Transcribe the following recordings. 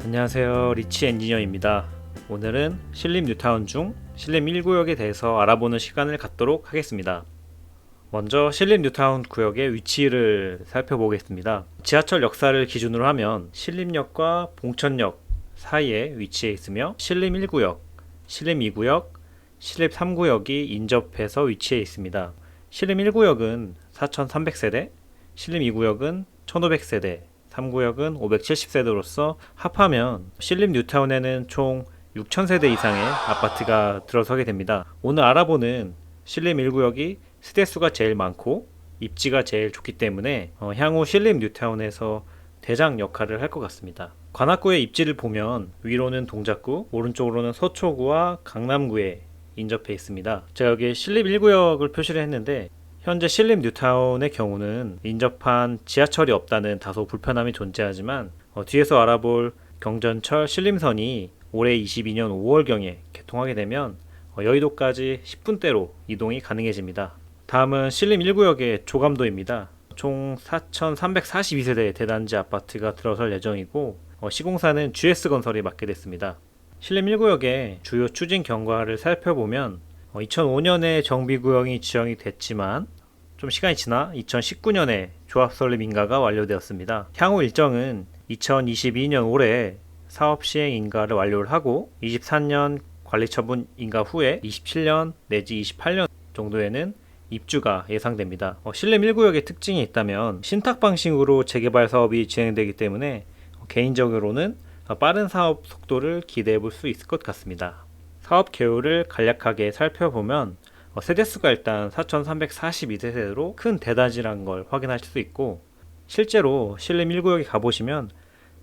안녕하세요, 리치 엔지니어입니다. 오늘은 신림 뉴타운 중 신림 1구역에 대해서 알아보는 시간을 갖도록 하겠습니다. 먼저 신림 뉴타운 구역의 위치를 살펴보겠습니다. 지하철 역사를 기준으로 하면 신림역과 봉천역 사이에 위치해 있으며 신림 1구역, 신림 2구역, 신림 3구역이 인접해서 위치해 있습니다. 신림 1구역은 4,300세대, 신림 2구역은 1,500세대, 3구역은 570세대로서 합하면 신림 뉴타운에는 총 6,000세대 이상의 아파트가 들어서게 됩니다. 오늘 알아보는 신림 1구역이 세대수가 제일 많고 입지가 제일 좋기 때문에 향후 신림 뉴타운에서 대장 역할을 할 것 같습니다. 관악구의 입지를 보면 위로는 동작구, 오른쪽으로는 서초구와 강남구에 인접해 있습니다. 제가 여기 신림 1구역을 표시를 했는데 현재 신림 뉴타운의 경우는 인접한 지하철이 없다는 다소 불편함이 존재하지만 뒤에서 알아볼 경전철 신림선이 올해 22년 5월경에 개통하게 되면 여의도까지 10분대로 이동이 가능해집니다. 다음은 신림 1구역의 조감도입니다. 총 4,342세대의 대단지 아파트가 들어설 예정이고 시공사는 GS건설이 맡게 됐습니다. 신림 1구역의 주요 추진 경과를 살펴보면 2005년에 정비구역이 지정이 됐지만 좀 시간이 지나 2019년에 조합설립 인가가 완료되었습니다. 향후 일정은 2022년 올해 사업 시행 인가를 완료를 하고 23년 관리처분 인가 후에 27년 내지 28년 정도에는 입주가 예상됩니다. 신림 1구역의 특징이 있다면 신탁 방식으로 재개발 사업이 진행되기 때문에 개인적으로는 빠른 사업 속도를 기대해 볼 수 있을 것 같습니다. 사업 개요를 간략하게 살펴보면 세대수가 일단 4,342세대로 큰 대단지라는 걸 확인하실 수 있고 실제로 신림 1구역에 가보시면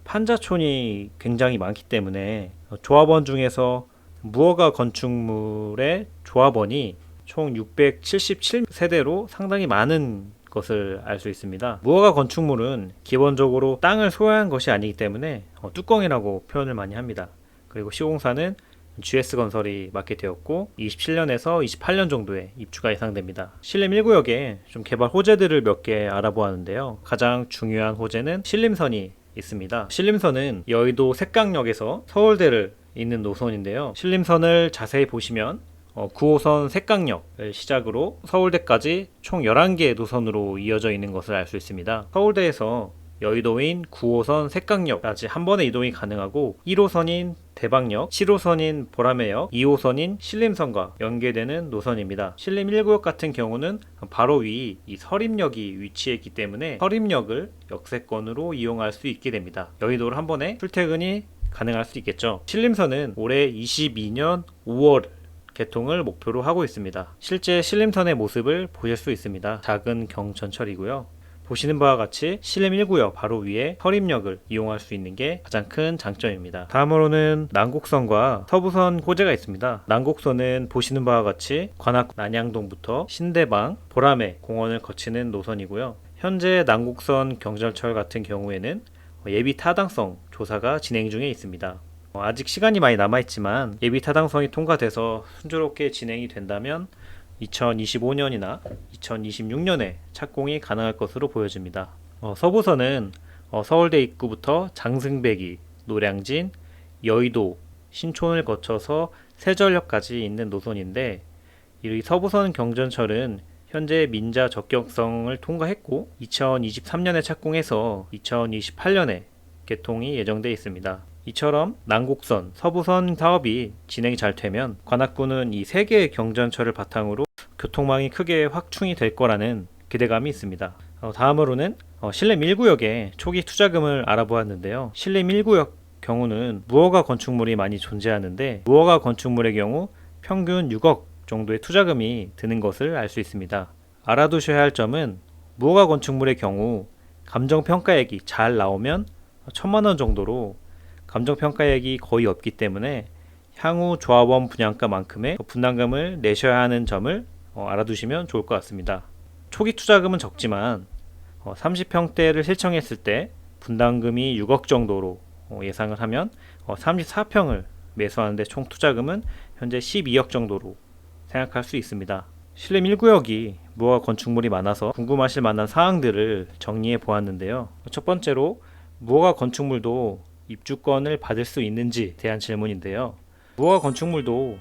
판자촌이 굉장히 많기 때문에 조합원 중에서 무허가 건축물의 조합원이 총 677세대로 상당히 많은 것을 알 수 있습니다. 무허가 건축물은 기본적으로 땅을 소유한 것이 아니기 때문에 뚜껑이라고 표현을 많이 합니다. 그리고 시공사는 GS건설이 맡게 되었고 27년에서 28년 정도의 입주가 예상됩니다. 신림 1구역에 좀 개발 호재들을 몇 개 알아보았는데요. 가장 중요한 호재는 신림선이 있습니다. 신림선은 여의도 색강역에서 서울대를 잇는 노선인데요. 신림선을 자세히 보시면 9호선 색강역을 시작으로 서울대까지 총 11개의 노선으로 이어져 있는 것을 알 수 있습니다. 서울대에서 여의도인 9호선 색강역까지 한 번에 이동이 가능하고 1호선인 대방역, 7호선인 보라매역, 2호선인 신림선과 연계되는 노선입니다. 신림 1구역 같은 경우는 바로 위 이 서림역이 위치해 있기 때문에 서림역을 역세권으로 이용할 수 있게 됩니다. 여의도를 한 번에 출퇴근이 가능할 수 있겠죠. 신림선은 올해 22년 5월 개통을 목표로 하고 있습니다. 실제 신림선의 모습을 보실 수 있습니다. 작은 경전철이고요. 보시는 바와 같이 신림 1구역 바로 위에 서림역을 이용할 수 있는 게 가장 큰 장점입니다. 다음으로는 난곡선과 서부선 호재가 있습니다. 난곡선은 보시는 바와 같이 관악 난양동부터 신대방, 보라매 공원을 거치는 노선이고요. 현재 난곡선 경전철 같은 경우에는 예비 타당성 조사가 진행 중에 있습니다. 아직 시간이 많이 남아있지만 예비 타당성이 통과돼서 순조롭게 진행이 된다면 2025년이나 2026년에 착공이 가능할 것으로 보여집니다. 서부선은 서울대 입구부터 장승배기, 노량진, 여의도, 신촌을 거쳐서 세전역까지 있는 노선인데 이 서부선 경전철은 현재 민자 적격성을 통과했고 2023년에 착공해서 2028년에 개통이 예정되어 있습니다. 이처럼 난곡선, 서부선 사업이 진행이 잘 되면 관악구는 이 세 개의 경전철을 바탕으로 교통망이 크게 확충이 될 거라는 기대감이 있습니다. 다음으로는 신림 1구역의 초기 투자금을 알아보았는데요. 신림 1구역 경우는 무허가 건축물이 많이 존재하는데 무허가 건축물의 경우 평균 6억 정도의 투자금이 드는 것을 알 수 있습니다. 알아두셔야 할 점은 무허가 건축물의 경우 감정평가액이 잘 나오면 1,000만 원 정도로 감정평가액이 거의 없기 때문에 향후 조합원 분양가만큼의 분담금을 내셔야 하는 점을 알아두시면 좋을 것 같습니다. 초기 투자금은 적지만 30평대를 실청했을 때 분담금이 6억 정도로 예상을 하면 34평을 매수하는데 총 투자금은 현재 12억 정도로 생각할 수 있습니다. 신림 1구역이 무허가 건축물이 많아서 궁금하실 만한 사항들을 정리해 보았는데요. 첫 번째로 무허가 건축물도 입주권을 받을 수 있는지에 대한 질문인데요. 무허가 건축물도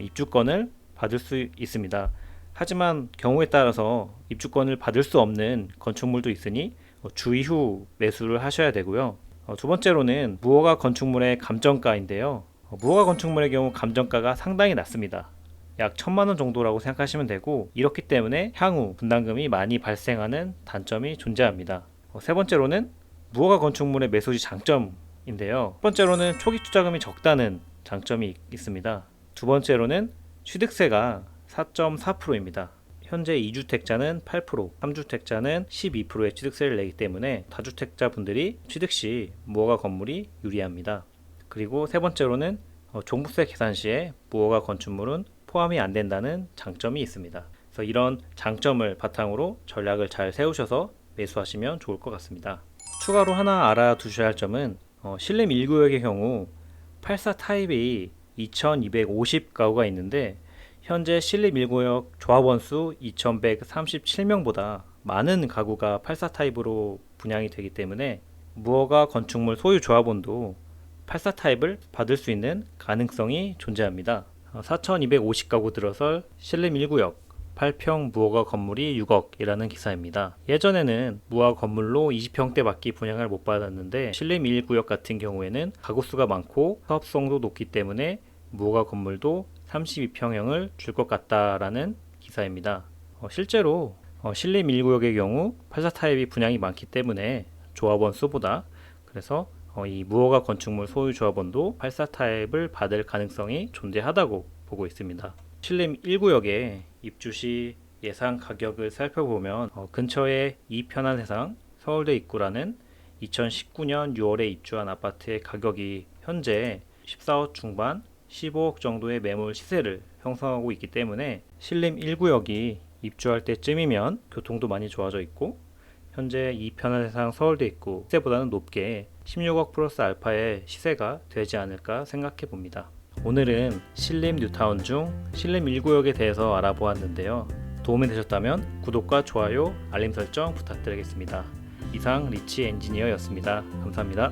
입주권을 받을 수 있습니다. 하지만 경우에 따라서 입주권을 받을 수 없는 건축물도 있으니 주의 후 매수를 하셔야 되고요. 두 번째로는 무허가 건축물의 감정가인데요. 무허가 건축물의 경우 감정가가 상당히 낮습니다. 약 1,000만 원 정도라고 생각하시면 되고, 이렇기 때문에 향후 분담금이 많이 발생하는 단점이 존재합니다. 세 번째로는 무허가 건축물의 매수시 장점인데요. 첫 번째로는 초기 투자금이 적다는 장점이 있습니다. 두 번째로는 취득세가 4.4%입니다. 현재 2주택자는 8%, 3주택자는 12%의 취득세를 내기 때문에 다주택자분들이 취득 시 무허가 건물이 유리합니다. 그리고 세 번째로는 종부세 계산 시에 무허가 건축물은 포함이 안 된다는 장점이 있습니다. 그래서 이런 장점을 바탕으로 전략을 잘 세우셔서 매수하시면 좋을 것 같습니다. 추가로 하나 알아두셔야 할 점은 신림 1구역의 경우 84 타입이 2250가구가 있는데, 현재 신림 1구역 조합원 수 2137명보다 많은 가구가 84 타입으로 분양이 되기 때문에 무허가 건축물 소유 조합원도 84 타입을 받을 수 있는 가능성이 존재합니다. 4250가구 들어설 신림 1구역 8평 무허가 건물이 6억이라는 기사입니다. 예전에는 무허가 건물로 20평대 밖에 분양을 못 받았는데, 신림 1구역 같은 경우에는 가구 수가 많고 사업성도 높기 때문에 무허가 건물도 32평형을 줄 것 같다라는 기사입니다. 실제로 신림 1구역의 경우 84 타입이 분양이 많기 때문에 조합원 수보다, 그래서 이 무허가 건축물 소유 조합원도 84 타입을 받을 가능성이 존재하다고 보고 있습니다. 신림 1구역의 입주 시 예상 가격을 살펴보면 근처에 이편한세상 서울대 입구라는 2019년 6월에 입주한 아파트의 가격이 현재 14억 중반 15억 정도의 매물 시세를 형성하고 있기 때문에 신림 1구역이 입주할 때쯤이면 교통도 많이 좋아져 있고, 현재 이편한세상 서울대 입구 시세보다는 높게 16억 플러스 알파의 시세가 되지 않을까 생각해 봅니다. 오늘은 신림 뉴타운 중 신림 1구역에 대해서 알아보았는데요. 도움이 되셨다면 구독과 좋아요, 알림 설정 부탁드리겠습니다. 이상 리치 엔지니어였습니다. 감사합니다.